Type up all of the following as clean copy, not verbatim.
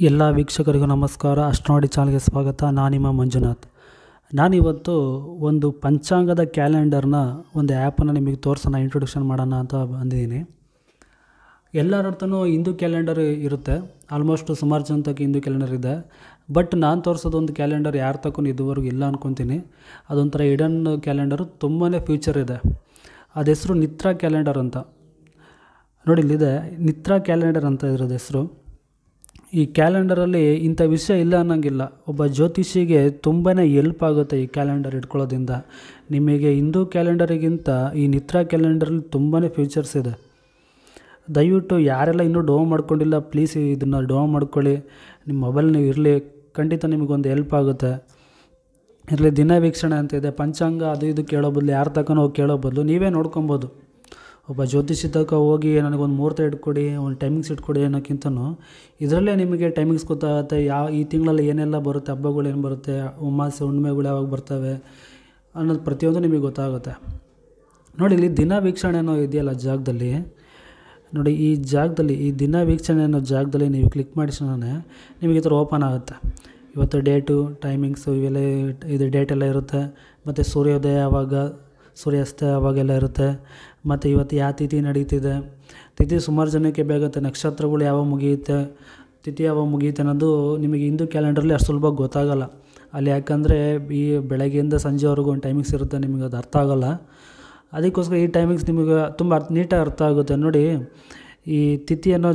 ಎಲ್ಲ ವೀಕ್ಷಕರಿಗೂ ನಮಸ್ಕಾರ. ಅಷ್ಟನೋಡಿ ಚಾನಲ್ಗೆ ಸ್ವಾಗತ. ನಾನು ನಿಮ್ಮ ಮಂಜುನಾಥ್. ನಾನಿವತ್ತು ಒಂದು ಪಂಚಾಂಗದ ಕ್ಯಾಲೆಂಡರ್ನ ಒಂದು ಆ್ಯಪನ್ನು ನಿಮಗೆ ತೋರಿಸೋಣ, ಇಂಟ್ರೊಡಕ್ಷನ್ ಮಾಡೋಣ ಅಂತ ಬಂದಿದ್ದೀನಿ. ಎಲ್ಲರ ಹತ್ರನೂ ಹಿಂದೂ ಕ್ಯಾಲೆಂಡರ್ ಇರುತ್ತೆ, ಆಲ್ಮೋಸ್ಟ್ ಸುಮಾರು ಜನಕ್ಕೆ ಹಿಂದೂ ಕ್ಯಾಲೆಂಡರ್ ಇದೆ. ಬಟ್ ನಾನು ತೋರಿಸೋದು ಒಂದು ಕ್ಯಾಲೆಂಡರ್ ಯಾರ ತಕ್ಕೂ ಇದುವರೆಗೂ ಇಲ್ಲ ಅಂದ್ಕೊತೀನಿ. ಅದೊಂಥರ ಹಿಡನ್ ಕ್ಯಾಲೆಂಡರು, ತುಂಬಾ ಫ್ಯೂಚರ್ ಇದೆ. ಅದು ಹೆಸರು ನಿತ್ರಾ ಕ್ಯಾಲೆಂಡರ್ ಅಂತ. ನೋಡಿ, ಇಲ್ಲಿದೆ ನಿತ್ರಾ ಕ್ಯಾಲೆಂಡರ್ ಅಂತ ಇರೋದು ಹೆಸರು. ಈ ಕ್ಯಾಲೆಂಡರಲ್ಲಿ ಇಂಥ ವಿಷಯ ಇಲ್ಲ ಅನ್ನೋಂಗಿಲ್ಲ. ಒಬ್ಬ ಜ್ಯೋತಿಷಿಗೆ ತುಂಬಾ ಎಲ್ಪ್ ಆಗುತ್ತೆ ಈ ಕ್ಯಾಲೆಂಡರ್ ಇಟ್ಕೊಳ್ಳೋದ್ರಿಂದ. ನಿಮಗೆ ಹಿಂದೂ ಕ್ಯಾಲೆಂಡರಿಗಿಂತ ಈ ನಿತ್ರಾ ಕ್ಯಾಲೆಂಡರಲ್ಲಿ ತುಂಬಾ ಫ್ಯೂಚರ್ಸ್ ಇದೆ. ದಯವಿಟ್ಟು ಯಾರೆಲ್ಲ ಇನ್ನೂ ಡೌನ್ ಮಾಡ್ಕೊಂಡಿಲ್ಲ, ಪ್ಲೀಸ್ ಇದನ್ನು ಡೌನ್ ಮಾಡ್ಕೊಳ್ಳಿ. ನಿಮ್ಮ ಮೊಬೈಲ್ ನೀವು ಇರಲಿ, ಖಂಡಿತ ನಿಮಗೊಂದು ಹೆಲ್ಪ್ ಆಗುತ್ತೆ. ಇರಲಿ, ದಿನ ವೀಕ್ಷಣೆ ಅಂತ ಇದೆ. ಪಂಚಾಂಗ ಅದು ಇದು ಕೇಳೋ ಬದಲು, ಯಾರ ತನಕ ಹೋಗಿ ಕೇಳೋ ಬದಲು ನೀವೇ ನೋಡ್ಕೊಬೋದು. ಒಬ್ಬ ಜ್ಯೋತಿಷಿ ತನಕ ಹೋಗಿ ನನಗೊಂದು ಮುಹೂರ್ತ ಇಟ್ಕೊಡಿ, ಒಂದು ಟೈಮಿಂಗ್ಸ್ ಇಟ್ಕೊಡಿ ಅನ್ನೋಕ್ಕಿಂತನೂ ಇದರಲ್ಲೇ ನಿಮಗೆ ಟೈಮಿಂಗ್ಸ್ ಗೊತ್ತಾಗುತ್ತೆ. ಈ ತಿಂಗಳಲ್ಲಿ ಏನೆಲ್ಲ ಬರುತ್ತೆ, ಹಬ್ಬಗಳು ಏನು ಬರುತ್ತೆ, ಅಮಾವಾಸ್ಯೆ ಹುಣ್ಣಿಮೆಗಳು ಯಾವಾಗ ಬರ್ತವೆ ಅನ್ನೋದು ಪ್ರತಿಯೊಂದು ನಿಮಗೆ ಗೊತ್ತಾಗುತ್ತೆ. ನೋಡಿ, ಇಲ್ಲಿ ದಿನ ವೀಕ್ಷಣೆ ಅನ್ನೋ ಇದೆಯಲ್ಲ ಜಾಗದಲ್ಲಿ, ನೋಡಿ ಈ ಜಾಗದಲ್ಲಿ, ಈ ದಿನ ವೀಕ್ಷಣೆ ಅನ್ನೋ ಜಾಗದಲ್ಲಿ ನೀವು ಕ್ಲಿಕ್ ಮಾಡಿಸೋಣ ನಿಮಗೆ ಈ ಥರ ಓಪನ್ ಆಗುತ್ತೆ. ಇವತ್ತು ಡೇಟು, ಟೈಮಿಂಗ್ಸು ಇವೆಲ್ಲ ಇದು ಡೇಟೆಲ್ಲ ಇರುತ್ತೆ. ಮತ್ತು ಸೂರ್ಯೋದಯ ಯಾವಾಗ, ಸೂರ್ಯಾಸ್ತ ಅವಾಗೆಲ್ಲ ಇರುತ್ತೆ. ಮತ್ತು ಇವತ್ತು ಯಾವ ತಿಥಿ ನಡೀತಿದೆ, ತಿಥಿ ಸುಮಾರು ಜನಕ್ಕೆ ಬೇಗುತ್ತೆ. ನಕ್ಷತ್ರಗಳು ಯಾವಾಗ ಮುಗಿಯುತ್ತೆ, ತಿಥಿ ಯಾವಾಗ ಮುಗಿಯುತ್ತೆ ಅನ್ನೋದು ನಿಮಗೆ ಹಿಂದೂ ಕ್ಯಾಲೆಂಡರಲ್ಲಿ ಅಷ್ಟು ಸುಲಭವಾಗಿ ಗೊತ್ತಾಗೋಲ್ಲ ಅಲ್ಲಿ. ಯಾಕಂದರೆ ಈ ಬೆಳಗ್ಗೆಯಿಂದ ಸಂಜೆವರೆಗೂ ಒಂದು ಟೈಮಿಂಗ್ಸ್ ಇರುತ್ತೆ, ನಿಮಗೆ ಅದು ಅರ್ಥ ಆಗೋಲ್ಲ. ಅದಕ್ಕೋಸ್ಕರ ಈ ಟೈಮಿಂಗ್ಸ್ ನಿಮಗೆ ತುಂಬ ನೀಟಾಗಿ ಅರ್ಥ ಆಗುತ್ತೆ. ನೋಡಿ, ಈ ತಿಥಿ ಅನ್ನೋ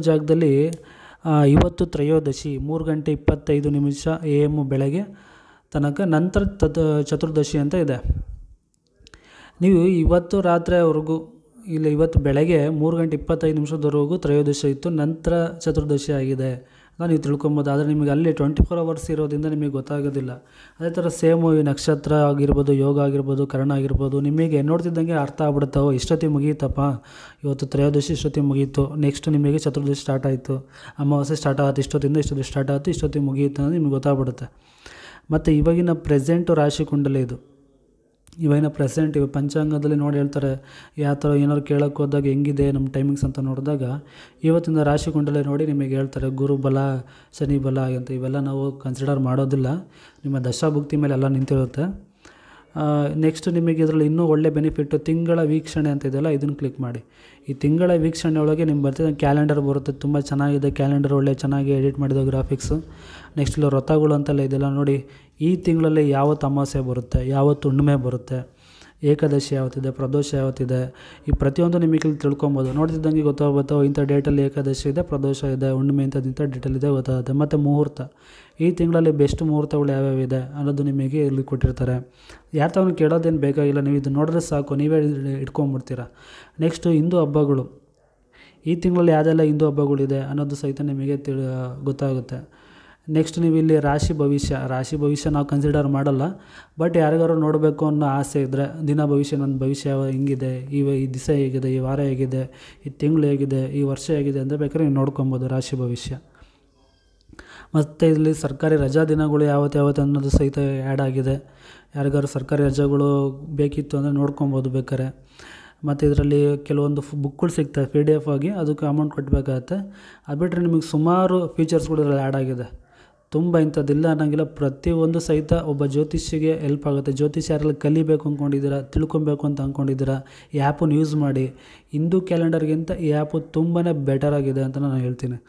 ಜಾಗದಲ್ಲಿ ಇವತ್ತು ತ್ರಯೋದಶಿ 3:25 AM ಬೆಳಗ್ಗೆ ತನಕ, ನಂತರ ಚತುರ್ದಶಿ ಅಂತ ಇದೆ. ನೀವು ಇವತ್ತು ರಾತ್ರಿವರೆಗೂ ಇಲ್ಲ, ಇವತ್ತು ಬೆಳಗ್ಗೆ 3:25 ತ್ರಯೋದಶಿ ಇತ್ತು, ನಂತರ ಚತುರ್ದಶಿ ಆಗಿದೆ ಅಂತ ನೀವು ತಿಳ್ಕೊಬೋದು. ಆದರೆ ನಿಮಗೆ ಅಲ್ಲಿ 24 hours ಇರೋದ್ರಿಂದ ನಿಮಗೆ ಗೊತ್ತಾಗೋದಿಲ್ಲ. ಅದೇ ಥರ ಸೇಮು ಈ ನಕ್ಷತ್ರ ಆಗಿರ್ಬೋದು, ಯೋಗ ಆಗಿರ್ಬೋದು, ಕರ್ಣ ಆಗಿರ್ಬೋದು, ನಿಮಗೆ ನೋಡ್ತಿದ್ದಂಗೆ ಅರ್ಥ ಆಗ್ಬಿಡುತ್ತವೆ. ಇಷ್ಟೊತ್ತಿಗೆ ಮುಗೀತಪ್ಪ, ಇವತ್ತು ತ್ರಯೋದಶಿ ಇಷ್ಟೊತ್ತಿಗೆ ಮುಗೀತು, ನೆಕ್ಸ್ಟ್ ನಿಮಗೆ ಚತುರ್ದಶಿ ಸ್ಟಾರ್ಟ್ ಆಯಿತು, ಅಮಾವಾಸ್ಯೆ ಸ್ಟಾರ್ಟ್ ಆಗುತ್ತೆ, ಇಷ್ಟೊತ್ತಿಗೆ ಸ್ಟಾರ್ಟ್ ಆಯಿತು, ಇಷ್ಟೊತ್ತಿಗೆ ಮುಗೀತು ಅನ್ನೋದು ನಿಮಗೆ ಗೊತ್ತಾಗ್ಬಿಡುತ್ತೆ. ಮತ್ತು ಇವಾಗಿನ ಪ್ರೆಸೆಂಟು ರಾಶಿ ಕುಂಡಲಿ ಇದು. ಇವಾಗಿನ ಪ್ರೆಸೆಂಟ್ ಇವಾಗ ಪಂಚಾಂಗದಲ್ಲಿ ನೋಡಿ ಹೇಳ್ತಾರೆ, ಯಾವ ಥರ ಏನಾದ್ರು ಕೇಳೋಕ್ಕೆ ಹೋದಾಗ ಹೆಂಗಿದೆ ನಮ್ಮ ಟೈಮಿಂಗ್ಸ್ ಅಂತ ನೋಡಿದಾಗ ಇವತ್ತಿನ ರಾಶಿ ಕುಂಡಲಿ ನೋಡಿ ನಿಮಗೆ ಹೇಳ್ತಾರೆ ಗುರು ಬಲ, ಶನಿ ಬಲ ಅಂತ. ಇವೆಲ್ಲ ನಾವು ಕನ್ಸಿಡರ್ ಮಾಡೋದಿಲ್ಲ, ನಿಮ್ಮ ದಶಾಭುಕ್ತಿ ಮೇಲೆ ಎಲ್ಲ ನಿಂತಿರುತ್ತೆ. ನೆಕ್ಸ್ಟ್ ನಿಮಗೆ ಇದರಲ್ಲಿ ಇನ್ನೂ ಒಳ್ಳೆ ಬೆನಿಫಿಟ್ಟು ತಿಂಗಳ ವೀಕ್ಷಣೆ ಅಂತ ಇದೆಯಲ್ಲ, ಇದನ್ನು ಕ್ಲಿಕ್ ಮಾಡಿ. ಈ ತಿಂಗಳ ವೀಕ್ಷಣೆ ಒಳಗೆ ನಿಮ್ಗೆ ಬರ್ತಿದ್ದ ಕ್ಯಾಲೆಂಡರ್ ಬರುತ್ತೆ. ತುಂಬ ಚೆನ್ನಾಗಿದೆ ಕ್ಯಾಲೆಂಡರ್, ಒಳ್ಳೆ ಚೆನ್ನಾಗಿ ಎಡಿಟ್ ಮಾಡಿದ ಗ್ರಾಫಿಕ್ಸು. ನೆಕ್ಸ್ಟ್ ಇಲ್ಲ ವ್ರತಗಳು ಅಂತೆಲ್ಲ ಇದೆಲ್ಲ ನೋಡಿ. ಈ ತಿಂಗಳಲ್ಲಿ ಯಾವತ್ತು ಅಮಾವಾಸ್ಯೆ ಬರುತ್ತೆ, ಯಾವತ್ತು ಹುಣ್ಣಿಮೆ ಬರುತ್ತೆ, ಏಕಾದಶಿ ಯಾವತ್ತಿದೆ, ಪ್ರದೋಷ ಯಾವತ್ತಿದೆ, ಈ ಪ್ರತಿಯೊಂದು ನಿಮಗೆ ಇಲ್ಲಿ ತಿಳ್ಕೊಬೋದು. ನೋಡ್ತಿದ್ದಂಗೆ ಗೊತ್ತಾಗುತ್ತೆ, ಇಂಥ ಡೇಟಲ್ಲಿ ಏಕಾದಶಿ ಇದೆ, ಪ್ರದೋಷ ಇದೆ, ಹುಣ್ಣಿಮೆ ಇಂಥ ಡೇಟಲ್ಲಿದೆ ಗೊತ್ತಾಗುತ್ತೆ. ಮತ್ತು ಮುಹೂರ್ತ, ಈ ತಿಂಗಳಲ್ಲಿ ಬೆಸ್ಟ್ ಮುಹೂರ್ತಗಳು ಯಾವ್ಯಾವಿದೆ ಅನ್ನೋದು ನಿಮಗೆ ಇಲ್ಲಿ ಕೊಟ್ಟಿರ್ತಾರೆ. ಯಾರು ತಾವು ಕೇಳೋದೇನು ಬೇಕಾಗಿಲ್ಲ, ನೀವು ಇದು ನೋಡಿದ್ರೆ ಸಾಕು, ನೀವೇ ಇಟ್ಕೊಂಡ್ಬಿಡ್ತೀರ. ನೆಕ್ಸ್ಟು ಹಿಂದೂ ಹಬ್ಬಗಳು, ಈ ತಿಂಗಳಲ್ಲಿ ಯಾವುದೆಲ್ಲ ಹಿಂದೂ ಹಬ್ಬಗಳಿದೆ ಅನ್ನೋದು ಸಹಿತ ನಿಮಗೆ ಗೊತ್ತಾಗುತ್ತೆ. ನೆಕ್ಸ್ಟ್ ನೀವು ಇಲ್ಲಿ ರಾಶಿ ಭವಿಷ್ಯ ನಾವು ಕನ್ಸಿಡರ್ ಮಾಡಲ್ಲ. ಬಟ್ ಯಾರಿಗಾರು ನೋಡಬೇಕು ಅನ್ನೋ ಆಸೆ ಇದ್ದರೆ ದಿನ ಭವಿಷ್ಯ, ನನ್ನ ಭವಿಷ್ಯ ಹಿಂಗಿದೆ, ಈ ದಿವಸ ಹೇಗಿದೆ, ಈ ವಾರ ಹೇಗಿದೆ, ಈ ತಿಂಗಳು ಹೇಗಿದೆ, ಈ ವರ್ಷ ಹೇಗಿದೆ ಅಂತ ಬೇಕಾದ್ರೆ ನೀವು ನೋಡ್ಕೊಬೋದು ರಾಶಿ ಭವಿಷ್ಯ. ಮತ್ತು ಇಲ್ಲಿ ಸರ್ಕಾರಿ ರಜಾ ದಿನಗಳು ಯಾವತ್ತು ಅನ್ನೋದು ಸಹಿತ ಆ್ಯಡ್ ಆಗಿದೆ. ಯಾರಿಗಾರು ಸರ್ಕಾರಿ ರಜೆಗಳು ಬೇಕಿತ್ತು ಅಂದರೆ ನೋಡ್ಕೊಬೋದು ಬೇಕಾರೆ. ಮತ್ತು ಇದರಲ್ಲಿ ಕೆಲವೊಂದು ಬುಕ್ಗಳು ಸಿಗ್ತವೆ PDF ಆಗಿ, ಅದಕ್ಕೆ ಅಮೌಂಟ್ ಕಟ್ಟಬೇಕಾಗತ್ತೆ. ಅದು ಬಿಟ್ಟರೆ ನಿಮಗೆ ಸುಮಾರು ಫೀಚರ್ಸ್ಗಳು ಇದರಲ್ಲಿ ಆ್ಯಡ್ ಆಗಿದೆ. ತುಂಬ ಇಂಥದ್ದಿಲ್ಲ ಅನ್ನೋಂಗಿಲ್ಲ, ಪ್ರತಿಯೊಂದು ಸಹಿತ ಒಬ್ಬ ಜ್ಯೋತಿಷಿಗೆ ಹೆಲ್ಪ್ ಆಗುತ್ತೆ. ಜ್ಯೋತಿಷಿ ಯಾರೆಲ್ಲ ಕಲಿಬೇಕು ಅಂದ್ಕೊಂಡಿದ್ದೀರಾ, ತಿಳ್ಕೊಬೇಕು ಅಂತ ಅಂದ್ಕೊಂಡಿದ್ದೀರಾ, ಈ ಆ್ಯಪನ್ನು ಯೂಸ್ ಮಾಡಿ. ಹಿಂದೂ ಕ್ಯಾಲೆಂಡರ್ಗಿಂತ ಈ ಆ್ಯಪು ತುಂಬಾ ಬೆಟರ್ ಆಗಿದೆ ಅಂತ ನಾನು ಹೇಳ್ತೀನಿ.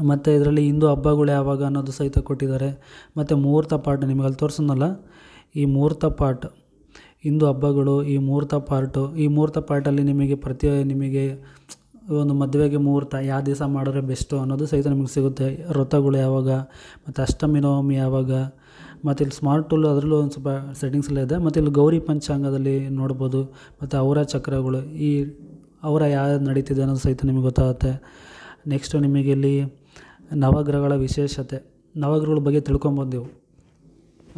ಮತ್ತು ಇದರಲ್ಲಿ ಹಿಂದೂ ಹಬ್ಬಗಳು ಯಾವಾಗ ಅನ್ನೋದು ಸಹಿತ ಕೊಟ್ಟಿದ್ದಾರೆ. ಮತ್ತು ಮುಹೂರ್ತ ಪಾಠ ನಿಮಗೆ ಅಲ್ಲಿ ತೋರಿಸೋನಲ್ಲ, ಈ ಮುಹೂರ್ತ ಪಾಠ, ಹಿಂದೂ ಹಬ್ಬಗಳು, ಈ ಮುಹೂರ್ತ ಪಾಠಲ್ಲಿ ನಿಮಗೆ ಒಂದು ಮದುವೆಗೆ ಮುಹೂರ್ತ ಯಾವ ದಿವಸ ಮಾಡಿದ್ರೆ ಬೆಸ್ಟು ಅನ್ನೋದು ಸಹಿತ ನಿಮಗೆ ಸಿಗುತ್ತೆ. ವ್ರತಗಳು ಯಾವಾಗ, ಮತ್ತು ಅಷ್ಟಮಿ ನವಮಿ ಯಾವಾಗ, ಮತ್ತು ಇಲ್ಲಿ ಸ್ಮಾರ್ಟ್ ಟೂಲ್ ಅದರಲ್ಲೂ ಒಂದು ಸ್ವಲ್ಪ ಸೆಟ್ಟಿಂಗ್ಸ್ ಎಲ್ಲ ಇದೆ. ಮತ್ತು ಇಲ್ಲಿ ಗೌರಿ ಪಂಚಾಂಗದಲ್ಲಿ ನೋಡ್ಬೋದು. ಮತ್ತು ಅವರ ಚಕ್ರಗಳು, ಈ ಅವರ ಯಾವ್ದು ನಡೀತಿದೆ ಅನ್ನೋದು ಸಹಿತ ನಿಮಗೆ ಗೊತ್ತಾಗುತ್ತೆ. ನೆಕ್ಸ್ಟು ನಿಮಗೆ ಇಲ್ಲಿ ನವಗ್ರಹಗಳ ವಿಶೇಷತೆ, ನವಗ್ರಹಗಳ ಬಗ್ಗೆ ತಿಳ್ಕೊಬೋದು ನೀವು.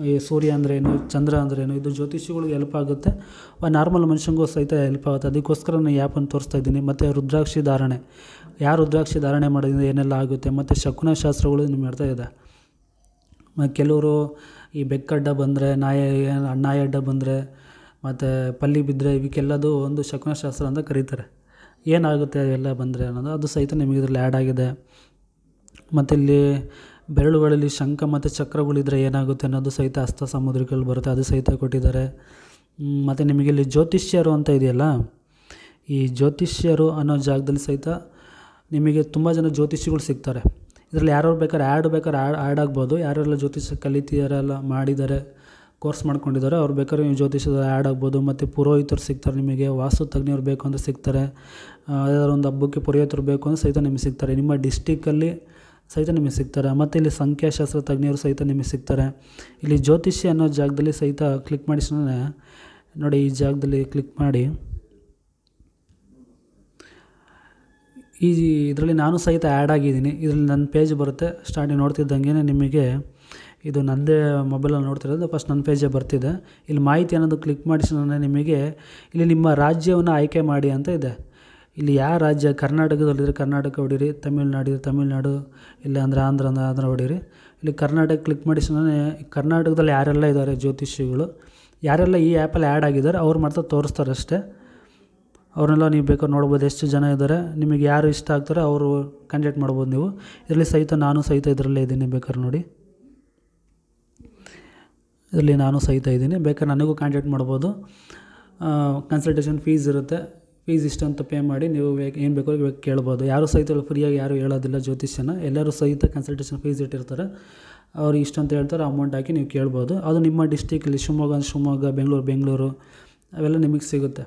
ಈ ಸೂರ್ಯ ಅಂದ್ರೇನು, ಚಂದ್ರ ಅಂದ್ರೇನು, ಇದು ಜ್ಯೋತಿಷಿಗಳಿಗೆ ಹೆಲ್ಪ್ ಆಗುತ್ತೆ, ನಾರ್ಮಲ್ ಮನುಷ್ಯನಿಗೂ ಸಹಿತ ಹೆಲ್ಪ್ ಆಗುತ್ತೆ. ಅದಕ್ಕೋಸ್ಕರ ನಾನು ಈ ಆ್ಯಪನ್ನು ತೋರಿಸ್ತಾ ಇದ್ದೀನಿ. ಮತ್ತು ರುದ್ರಾಕ್ಷಿ ಧಾರಣೆ, ಯಾರು ರುದ್ರಾಕ್ಷಿ ಧಾರಣೆ ಮಾಡೋದ್ರಿಂದ ಏನೆಲ್ಲ ಆಗುತ್ತೆ, ಮತ್ತು ಶಕುನ ಶಾಸ್ತ್ರಗಳು ನಿಮ್ಗೆ ಅರ್ಥ ಇದೆ. ಕೆಲವರು ಈ ಬೆಕ್ಕಡ್ಡ ಬಂದರೆ ನಾಯಿ ಅಡ್ಡ ಬಂದರೆ ಮತ್ತು ಪಲ್ಲಿ ಬಿದ್ದರೆ ಇವಕ್ಕೆಲ್ಲದು ಒಂದು ಶಕುನಶಾಸ್ತ್ರ ಅಂತ ಕರೀತಾರೆ. ಏನಾಗುತ್ತೆ ಅವೆಲ್ಲ ಬಂದರೆ ಅನ್ನೋದು ಅದು ಸಹಿತ ನಿಮಗೆ ಇದರಲ್ಲಿ ಆ್ಯಡ್ ಆಗಿದೆ. ಮತ್ತು ಇಲ್ಲಿ ಬೆರಳುಗಳಲ್ಲಿ ಶಂಖ ಮತ್ತು ಚಕ್ರಗಳಿದ್ರೆ ಏನಾಗುತ್ತೆ ಅನ್ನೋದು ಸಹಿತ ಹಸ್ತ ಸಾಮುದ್ರಿಕಗಳು ಬರುತ್ತೆ, ಅದು ಸಹಿತ ಕೊಟ್ಟಿದ್ದಾರೆ. ಮತ್ತು ನಿಮಗೆ ಇಲ್ಲಿ ಜ್ಯೋತಿಷ್ಯರು ಅಂತ ಇದೆಯಲ್ಲ, ಈ ಜ್ಯೋತಿಷ್ಯರು ಅನ್ನೋ ಜಾಗದಲ್ಲಿ ಸಹಿತ ನಿಮಗೆ ತುಂಬ ಜನ ಜ್ಯೋತಿಷಿಗಳು ಸಿಗ್ತಾರೆ. ಇದರಲ್ಲಿ ಯಾರು ಬೇಕಾದ್ರೆ ಆ್ಯಡ್ ಆಗ್ಬೋದು. ಯಾರೆಲ್ಲ ಜ್ಯೋತಿಷ್ಯ ಕಲಿತಿಯಾರೆಲ್ಲ ಮಾಡಿದ್ದಾರೆ, ಕೋರ್ಸ್ ಮಾಡ್ಕೊಂಡಿದ್ದಾರೆ, ಅವ್ರು ಬೇಕಾದ್ರೆ ನೀವು ಜ್ಯೋತಿಷ್ಯದ ಆ್ಯಡ್ ಆಗ್ಬೋದು. ಮತ್ತು ಪುರೋಹಿತರು ಸಿಗ್ತಾರೆ, ನಿಮಗೆ ವಾಸ್ತು ತಜ್ಞರು ಬೇಕು ಅಂದರೆ ಸಿಗ್ತಾರೆ. ಯಾವ್ದಾದ್ರು ಒಂದು ಹಬ್ಬಕ್ಕೆ ಪುರೋಹಿತರು ಬೇಕು ಅಂದರೆ ಸಹಿತ ನಿಮಗೆ ಸಿಗ್ತಾರೆ, ನಿಮ್ಮ ಡಿಸ್ಟಿಕಲ್ಲಿ ಸಹಿತ ನಿಮಗೆ ಸಿಗ್ತಾರೆ. ಮತ್ತು ಇಲ್ಲಿ ಸಂಖ್ಯಾಶಾಸ್ತ್ರ ತಜ್ಞರು ಸಹಿತ ನಿಮಗೆ ಸಿಗ್ತಾರೆ. ಇಲ್ಲಿ ಜ್ಯೋತಿಷ್ಯ ಅನ್ನೋ ಜಾಗದಲ್ಲಿ ಸಹಿತ ಕ್ಲಿಕ್ ಮಾಡಿ ನೋಡಿ, ಈ ಜಾಗದಲ್ಲಿ ಕ್ಲಿಕ್ ಮಾಡಿ ಇದರಲ್ಲಿ ನಾನು ಸಹಿತ ಆ್ಯಡ್ ಆಗಿದ್ದೀನಿ. ಇದರಲ್ಲಿ ನನ್ನ ಪೇಜ್ ಬರುತ್ತೆ. ಸ್ಟಾರ್ಟಿಂಗ್ ನೋಡ್ತಿದ್ದಂಗೆ ನಿಮಗೆ ಇದು ನನ್ನದೇ ಮೊಬೈಲಲ್ಲಿ ನೋಡ್ತಿರೋದು, ಫಸ್ಟ್ ನನ್ನ ಪೇಜೇ ಬರ್ತಿದೆ. ಇಲ್ಲಿ ಮಾಹಿತಿ ಅನ್ನೋದು ಕ್ಲಿಕ್ ಮಾಡಿಸಿದ್ರೆ ನಿಮಗೆ ಇಲ್ಲಿ ನಿಮ್ಮ ರಾಜ್ಯವನ್ನು ಆಯ್ಕೆ ಮಾಡಿ ಅಂತ ಇದೆ. ಇಲ್ಲಿ ಯಾವ ರಾಜ್ಯ, ಕರ್ನಾಟಕದಲ್ಲಿದ್ದರೆ ಕರ್ನಾಟಕ ಹೊಡೀರಿ, ತಮಿಳ್ನಾಡು, ಇಲ್ಲ ಅಂದರೆ ಆಂಧ್ರ ಹೊಡೀರಿ. ಇಲ್ಲಿ ಕರ್ನಾಟಕ ಕ್ಲಿಕ್ ಮಾಡಿಸಿದ್ರೆ ಕರ್ನಾಟಕದಲ್ಲಿ ಯಾರೆಲ್ಲ ಇದ್ದಾರೆ ಜ್ಯೋತಿಷಿಗಳು, ಯಾರೆಲ್ಲ ಈ ಆ್ಯಪಲ್ಲಿ ಆ್ಯಡ್ ಆಗಿದ್ದಾರೆ ಅವ್ರು ಮಾತ್ರ ತೋರಿಸ್ತಾರೆ ಅಷ್ಟೇ. ಅವ್ರನ್ನೆಲ್ಲ ನೀವು ಬೇಕಾದ್ರೆ ನೋಡ್ಬೋದು, ಎಷ್ಟು ಜನ ಇದ್ದಾರೆ, ನಿಮಗೆ ಯಾರು ಇಷ್ಟ ಆಗ್ತಾರೆ ಅವರು ಕಾಂಟ್ಯಾಕ್ಟ್ ಮಾಡ್ಬೋದು ನೀವು. ಇದರಲ್ಲಿ ಸಹಿತ ನಾನು ಸಹಿತ ಇದರಲ್ಲೇ ಇದ್ದೀನಿ, ಬೇಕಾದ್ರೆ ನೋಡಿ, ಇದರಲ್ಲಿ ನಾನು ಸಹಿತ ಇದ್ದೀನಿ, ಬೇಕಾದ್ರೆ ನನಗೂ ಕಾಂಟ್ಯಾಕ್ಟ್ ಮಾಡ್ಬೋದು. ಕನ್ಸಲ್ಟೇಷನ್ ಫೀಸ್ ಇರುತ್ತೆ, ಫೀಸ್ ಇಷ್ಟು ಅಂತ ಪೇ ಮಾಡಿ ನೀವು ಏನು ಬೇಕೋ ಇವಾಗ ಕೇಳ್ಬೋದು. ಯಾರು ಸಹಿತ ಫ್ರೀಯಾಗಿ ಯಾರು ಹೇಳೋದಿಲ್ಲ ಜ್ಯೋತಿಷ್ಯನ, ಎಲ್ಲರೂ ಸಹಿತ ಕನ್ಸಲ್ಟೇಷನ್ ಫೀಸ್ ಇಟ್ಟಿರ್ತಾರೆ. ಅವ್ರು ಇಷ್ಟು ಅಂತ ಹೇಳ್ತಾರೆ, ಅಮೌಂಟ್ ಹಾಕಿ ನೀವು ಕೇಳ್ಬೋದು. ಅದು ನಿಮ್ಮ ಡಿಸ್ಟಿಕಲ್ಲಿ ಶಿವಮೊಗ್ಗ, ಬೆಂಗಳೂರು ಅವೆಲ್ಲ ನಿಮಗೆ ಸಿಗುತ್ತೆ.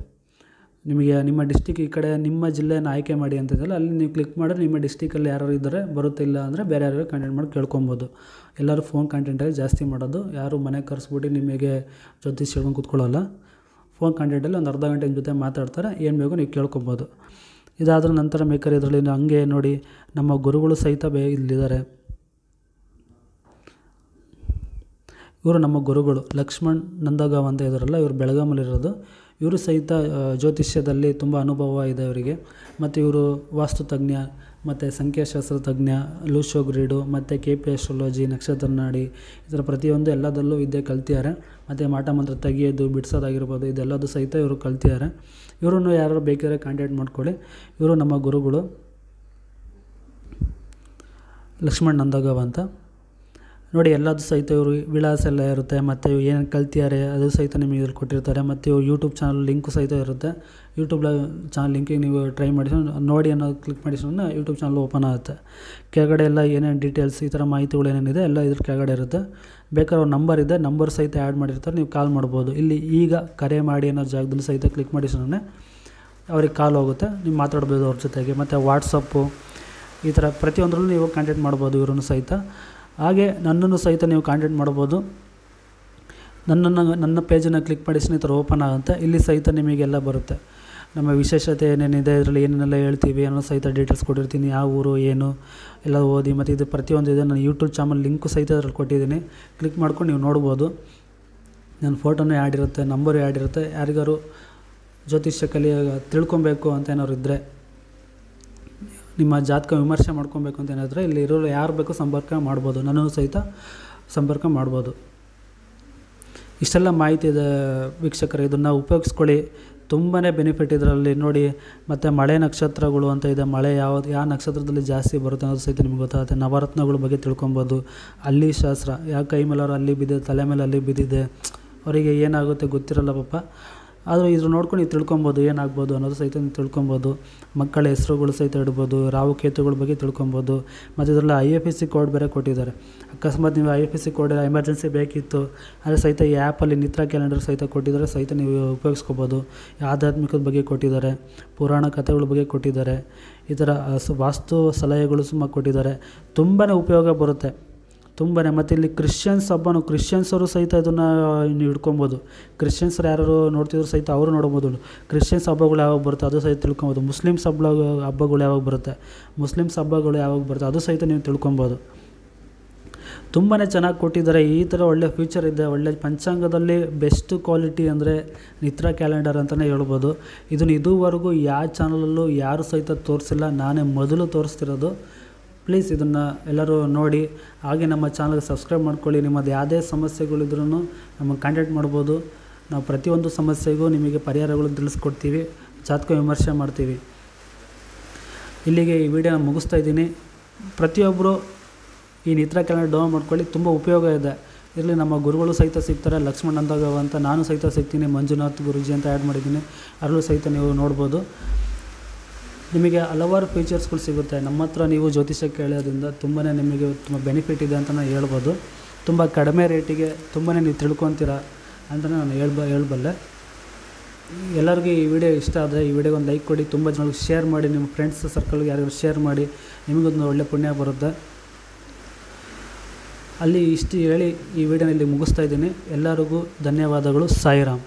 ನಿಮಗೆ ನಿಮ್ಮ ಡಿಸ್ಟಿಕ್ ಈ ಕಡೆ ನಿಮ್ಮ ಜಿಲ್ಲೆಯನ್ನು ಆಯ್ಕೆ ಮಾಡಿ ಅಂತಿದ್ದಲ್ಲ, ಅಲ್ಲಿ ನೀವು ಕ್ಲಿಕ್ ಮಾಡಿದ್ರೆ ನಿಮ್ಮ ಡಿಸ್ಟಿಕಲ್ಲಿ ಯಾರು ಇದ್ದಾರೆ ಬರುತ್ತಿಲ್ಲ ಅಂದರೆ ಬೇರೆ ಯಾರು ಕಾಂಟ್ಯಾಕ್ಟ್ ಮಾಡಿ ಕೇಳ್ಕೊಬೋದು. ಎಲ್ಲರೂ ಫೋನ್ ಕಾಂಟ್ಯಾಕ್ಟಾಗಿ ಜಾಸ್ತಿ ಮಾಡೋದು, ಯಾರು ಮನೆಗೆ ಕರೆಸ್ಬಿಟ್ಟು ನಿಮಗೆ ಜ್ಯೋತಿಷ್ ಹೇಳ್ಕೊಂಡು ಕೂತ್ಕೊಳ್ಳೋಲ್ಲ. ಫೋನ್ ಕಾಂಟ್ಯಾಕ್ಟಲ್ಲಿ ಒಂದು ಅರ್ಧ ಗಂಟೆ ಜೊತೆ ಮಾತಾಡ್ತಾರೆ, ಏನು ಬೇಕೋ ನೀವು ಕೇಳ್ಕೊಬೋದು. ಇದಾದ ನಂತರ ಬೇಕಾದ್ರೆ ಇದರಲ್ಲಿ ಹಂಗೆ ನೋಡಿ ನಮ್ಮ ಗುರುಗಳು ಸಹಿತ ಇಲ್ಲಿದ್ದಾರೆ. ಇವರು ನಮ್ಮ ಗುರುಗಳು ಲಕ್ಷ್ಮಣ್ ನಂದಗಾಂವ್ ಅಂತ ಇದ್ದಾರಲ್ಲ, ಇವರು ಬೆಳಗಾಮಲ್ಲಿರೋದು. ಇವರು ಸಹಿತ ಜ್ಯೋತಿಷ್ಯದಲ್ಲಿ ತುಂಬ ಅನುಭವ ಇದೆ ಇವರಿಗೆ. ಮತ್ತು ಇವರು ವಾಸ್ತು ತಜ್ಞ, ಮತ್ತು ಸಂಖ್ಯಾಶಾಸ್ತ್ರ ತಜ್ಞ, ಲೂಶೋ ಗ್ರೀಡು, ಮತ್ತು KP ಆಸ್ಟ್ರಾಲಜಿ, ನಕ್ಷತ್ರ ನಾಡಿ, ಈ ಥರ ಪ್ರತಿಯೊಂದು ಎಲ್ಲದರಲ್ಲೂ ವಿದ್ಯೆ ಕಲ್ತಿದ್ದಾರೆ. ಮತ್ತು ಮಾಟ ಮಂತ್ರ ತೆಗಿಯೋದು, ಬಿಡಿಸೋದಾಗಿರ್ಬೋದು, ಇದೆಲ್ಲದು ಸಹಿತ ಇವರು ಕಲ್ತಿದ್ದಾರೆ. ಇವರನ್ನು ಯಾರು ಬೇಕಾದ್ರೆ ಕಾಂಟ್ಯಾಕ್ಟ್ ಮಾಡ್ಕೊಳ್ಳಿ. ಇವರು ನಮ್ಮ ಗುರುಗಳು ಲಕ್ಷ್ಮಣ್ ನಂದಗಾಂವ್ ಅಂತ. ನೋಡಿ, ಎಲ್ಲದು ಸಹಿತ ಇವರು ವಿಳಾಸ ಎಲ್ಲ ಇರುತ್ತೆ, ಮತ್ತು ಏನು ಕಲ್ತಿದ್ದಾರೆ ಅದು ಸಹಿತ ನಿಮಗೆ ಇದ್ರಲ್ಲಿ ಕೊಟ್ಟಿರ್ತಾರೆ. ಮತ್ತು ಇವ್ರು ಯೂಟ್ಯೂಬ್ ಚಾನಲ್ ಲಿಂಕು ಸಹಿತ ಇರುತ್ತೆ. ಯೂಟ್ಯೂಬ್ ಚಾನಲ್ ಲಿಂಕಿಗೆ ನೀವು ಟ್ರೈ ಮಾಡಿ ನೋಡಿ ಅನ್ನೋದು ಕ್ಲಿಕ್ ಮಾಡಿಸೋಣ ಯೂಟ್ಯೂಬ್ ಚಾನಲ್ ಓಪನ್ ಆಗುತ್ತೆ. ಕೆಳಗಡೆ ಎಲ್ಲ ಏನೇನು ಡೀಟೇಲ್ಸ್, ಈ ಥರ ಮಾಹಿತಿಗಳು ಏನೇನಿದೆ ಎಲ್ಲ ಇದ್ರ ಕೆಳಗಡೆ ಇರುತ್ತೆ. ಬೇಕಾದ್ರೆ ಅವ್ರ ನಂಬರ್ ಇದೆ, ನಂಬರ್ ಸಹಿತ ಆ್ಯಡ್ ಮಾಡಿರ್ತಾರೆ, ನೀವು ಕಾಲ್ ಮಾಡ್ಬೋದು. ಇಲ್ಲಿ ಈಗ ಕರೆ ಮಾಡಿ ಅನ್ನೋ ಜಾಗದಲ್ಲಿ ಸಹಿತ ಕ್ಲಿಕ್ ಮಾಡಿಸೋಣ ಅವ್ರಿಗೆ ಕಾಲ್ ಹೋಗುತ್ತೆ, ನೀವು ಮಾತಾಡ್ಬೋದು ಅವ್ರ ಜೊತೆಗೆ. ಮತ್ತು ವಾಟ್ಸಪ್ಪು ಈ ಥರ ಪ್ರತಿಯೊಂದರಲ್ಲೂ ನೀವು ಕಾಂಟ್ಯಾಕ್ಟ್ ಮಾಡ್ಬೋದು ಇವರನ್ನು ಸಹಿತ. ಹಾಗೆ ನನ್ನನ್ನು ಸಹಿತ ನೀವು ಕಾಂಟ್ಯಾಕ್ಟ್ ಮಾಡ್ಬೋದು. ನನ್ನ ಪೇಜನ್ನು ಕ್ಲಿಕ್ ಮಾಡಿ ಈ ಥರ ಓಪನ್ ಆಗುತ್ತೆ. ಇಲ್ಲಿ ಸಹಿತ ನಿಮಗೆಲ್ಲ ಬರುತ್ತೆ, ನಮ್ಮ ವಿಶೇಷತೆ ಏನೇನಿದೆ, ಇದರಲ್ಲಿ ಏನೇನೆಲ್ಲ ಹೇಳ್ತೀವಿ ಅನ್ನೋ ಸಹಿತ ಡೀಟೇಲ್ಸ್ ಕೊಟ್ಟಿರ್ತೀನಿ, ಯಾವ ಊರು ಏನು ಎಲ್ಲ ಓದಿ. ಮತ್ತು ಇದು ಪ್ರತಿಯೊಂದು ಇದೆ, ನಾನು ಯೂಟ್ಯೂಬ್ ಚಾನಲ್ ಲಿಂಕು ಸಹಿತ ಅದ್ರಲ್ಲಿ ಕೊಟ್ಟಿದ್ದೀನಿ, ಕ್ಲಿಕ್ ಮಾಡ್ಕೊಂಡು ನೀವು ನೋಡ್ಬೋದು. ನನ್ನ ಫೋಟೋನೂ ಆ್ಯಡ್ ಇರುತ್ತೆ, ನಂಬರು ಆ್ಯಡ್ ಇರುತ್ತೆ. ಯಾರಿಗಾರು ಜ್ಯೋತಿಷ್ಯ ತಿಳ್ಕೊಬೇಕು ಅಂತ ಏನಾದ್ರು ಇದ್ದರೆ, ನಿಮ್ಮ ಜಾತಕ ವಿಮರ್ಶೆ ಮಾಡ್ಕೊಬೇಕು ಅಂತ ಏನಾದರೆ ಇಲ್ಲಿ ಇರೋರು ಯಾರು ಬೇಕೋ ಸಂಪರ್ಕ ಮಾಡ್ಬೋದು, ನನ್ನನ್ನು ಸಹಿತ ಸಂಪರ್ಕ ಮಾಡ್ಬೋದು. ಇಷ್ಟೆಲ್ಲ ಮಾಹಿತಿ ಇದೆ ವೀಕ್ಷಕರೇ, ಇದನ್ನು ಉಪಯೋಗಿಸ್ಕೊಳ್ಳಿ, ತುಂಬಾ ಬೆನಿಫಿಟ್ ಇದರಲ್ಲಿ ನೋಡಿ. ಮತ್ತು ಮಳೆ ನಕ್ಷತ್ರಗಳು ಅಂತ ಇದೆ, ಮಳೆ ಯಾವ ನಕ್ಷತ್ರದಲ್ಲಿ ಜಾಸ್ತಿ ಬರುತ್ತೆ ಅನ್ನೋದು ಸಹಿತ ನಿಮ್ಗೆ ಗೊತ್ತಾಗುತ್ತೆ. ನವರತ್ನಗಳ ಬಗ್ಗೆ ತಿಳ್ಕೊಬೋದು. ಅಲ್ಲಿ ಶಾಸ್ತ್ರ, ಯಾವ ಕೈ ಮೇಲೆ ಅವ್ರು ಅಲ್ಲಿ ಬಿದ್ದಿದೆ, ತಲೆ ಮೇಲೆ ಅಲ್ಲಿ ಬಿದ್ದಿದೆ, ಅವರಿಗೆ ಏನಾಗುತ್ತೆ ಗೊತ್ತಿರಲ್ಲ ಪಾಪ, ಆದರೂ ಇದ್ರ ನೋಡ್ಕೊಂಡು ನೀವು ತಿಳ್ಕೊಬೋದು ಏನಾಗ್ಬೋದು ಅನ್ನೋದು ಸಹಿತ ನೀವು ತಿಳ್ಕೊಬೋದು. ಮಕ್ಕಳ ಹೆಸರುಗಳು ಸಹಿತ ಇಡ್ಬೋದು, ರಾಹುಕೇತುಗಳ ಬಗ್ಗೆ ತಿಳ್ಕೊಬೋದು. ಮತ್ತು ಇದರಲ್ಲಿ IFSC ಕೋಡ್ ಬೇರೆ ಕೊಟ್ಟಿದ್ದಾರೆ. ಅಕಸ್ಮಾತ್ ನೀವು IFSC ಕೋಡ್ ಎಮರ್ಜೆನ್ಸಿ ಬೇಕಿತ್ತು ಆದರೆ ಸಹಿತ ಈ ಆ್ಯಪಲ್ಲಿ ನಿತ್ರಾ ಕ್ಯಾಲೆಂಡರ್ ಸಹಿತ ಕೊಟ್ಟಿದ್ದಾರೆ, ಸಹಿತ ನೀವು ಉಪಯೋಗಿಸ್ಕೋಬೋದು. ಆಧ್ಯಾತ್ಮಿಕದ ಬಗ್ಗೆ ಕೊಟ್ಟಿದ್ದಾರೆ, ಪುರಾಣ ಕಥೆಗಳ ಬಗ್ಗೆ ಕೊಟ್ಟಿದ್ದಾರೆ, ಈ ಥರ ವಾಸ್ತು ಸಲಹೆಗಳು ಸುಮಾರು ಕೊಟ್ಟಿದ್ದಾರೆ. ತುಂಬಾ ಉಪಯೋಗ ಬರುತ್ತೆ, ತುಂಬಾ. ಮತ್ತು ಇಲ್ಲಿ ಕ್ರಿಶ್ಚಿಯನ್ಸವರು ಸಹಿತ ಇದನ್ನು ನೀವು ಹಿಡ್ಕೊಬೋದು. ಕ್ರಿಶ್ಚಿಯನ್ಸರು ಯಾರು ನೋಡ್ತಿದ್ರು ಸಹಿತ ಅವರು ನೋಡ್ಬೋದು. ಕ್ರಿಶ್ಚಿಯನ್ಸ್ ಹಬ್ಬಗಳು ಯಾವಾಗ ಬರುತ್ತೆ ಅದು ಸಹಿತ ತಿಳ್ಕೊಬೋದು. ಮುಸ್ಲಿಮ್ಸ್ ಹಬ್ಬಗಳು ಯಾವಾಗ ಬರುತ್ತೆ ಅದು ಸಹಿತ ನೀವು ತಿಳ್ಕೊಬೋದು. ತುಂಬಾ ಚೆನ್ನಾಗಿ ಕೊಟ್ಟಿದ್ದಾರೆ. ಈ ಥರ ಒಳ್ಳೆ ಫ್ಯೂಚರ್ ಇದೆ, ಒಳ್ಳೆ ಪಂಚಾಂಗದಲ್ಲಿ ಬೆಸ್ಟ್ ಕ್ವಾಲಿಟಿ ಅಂದರೆ ನಿತ್ರಾ ಕ್ಯಾಲೆಂಡರ್ ಅಂತಲೇ ಹೇಳ್ಬೋದು. ಇದನ್ನು ಇದುವರೆಗೂ ಯಾವ ಚಾನಲಲ್ಲೂ ಯಾರು ಸಹಿತ ತೋರಿಸಿಲ್ಲ, ನಾನೇ ಮೊದಲು ತೋರಿಸ್ತಿರೋದು. ಪ್ಲೀಸ್ ಇದನ್ನು ಎಲ್ಲರೂ ನೋಡಿ. ಹಾಗೆ ನಮ್ಮ ಚಾನಲ್ಗೆ ಸಬ್ಸ್ಕ್ರೈಬ್ ಮಾಡ್ಕೊಳ್ಳಿ. ನಿಮ್ಮದು ಯಾವುದೇ ಸಮಸ್ಯೆಗಳಿದ್ರೂ ನಮಗೆ ಕಾಂಟ್ಯಾಕ್ಟ್ ಮಾಡ್ಬೋದು. ನಾವು ಪ್ರತಿಯೊಂದು ಸಮಸ್ಯೆಗೂ ನಿಮಗೆ ಪರಿಹಾರಗಳು ತಿಳಿಸ್ಕೊಡ್ತೀವಿ, ಜಾತಕ ವಿಮರ್ಶೆ ಮಾಡ್ತೀವಿ. ಇಲ್ಲಿಗೆ ಈ ವಿಡಿಯೋನ ಮುಗಿಸ್ತಾ ಇದ್ದೀನಿ. ಪ್ರತಿಯೊಬ್ಬರು ಈ ನಿತ್ರಾ ಕ್ಯಾಲೆಂಡರ್ ಡೌನ್ಲೋಡ್ ಮಾಡ್ಕೊಳ್ಳಿ, ತುಂಬ ಉಪಯೋಗ ಇದೆ. ಇಲ್ಲಿ ನಮ್ಮ ಗುರುಗಳು ಸಹಿತ ಸಿಗ್ತಾರೆ, ಲಕ್ಷ್ಮಣ್ ಅಂದಾಗ ಅಂತ ನಾನು ಸಹಿತ ಸಿಗ್ತೀನಿ, ಮಂಜುನಾಥ್ ಗುರುಜಿ ಅಂತ ಆ್ಯಡ್ ಮಾಡಿದ್ದೀನಿ, ಅದರಲ್ಲೂ ಸಹಿತ ನೀವು ನೋಡ್ಬೋದು. ನಿಮಗೆ ಹಲವಾರು ಫೀಚರ್ಸ್ಗಳು ಸಿಗುತ್ತೆ. ನಮ್ಮ ಹತ್ರ ನೀವು ಜ್ಯೋತಿಷ್ಯ ಕೇಳೋದ್ರಿಂದ ತುಂಬಾ ನಿಮಗೆ ತುಂಬ ಬೆನಿಫಿಟ್ ಇದೆ ಅಂತ ನಾನು ಹೇಳ್ಬೋದು. ತುಂಬ ಕಡಿಮೆ ರೇಟಿಗೆ ತುಂಬಾ ನೀವು ತಿಳ್ಕೊತೀರ ಅಂತಲೇ ನಾನು ಹೇಳಬಲ್ಲೆ. ಎಲ್ಲರಿಗೂ ಈ ವಿಡಿಯೋ ಇಷ್ಟ ಆದರೆ ಈ ವಿಡಿಯೋಗೆ ಒಂದು ಲೈಕ್ ಕೊಡಿ, ತುಂಬ ಜನಕ್ಕೆ ಶೇರ್ ಮಾಡಿ, ನಿಮ್ಮ ಫ್ರೆಂಡ್ಸ್ ಸರ್ಕಲ್ಗೆ ಯಾರಿಗಾರು ಶೇರ್ ಮಾಡಿ, ನಿಮಗೊಂದು ಒಳ್ಳೆ ಪುಣ್ಯ ಬರುತ್ತೆ. ಅಲ್ಲಿ ಇಷ್ಟು ಹೇಳಿ ಈ ವಿಡಿಯೋನ ಇಲ್ಲಿ ಮುಗಿಸ್ತಾ ಇದ್ದೀನಿ. ಎಲ್ಲರಿಗೂ ಧನ್ಯವಾದಗಳು. ಸಾಯಿರಾಮ್.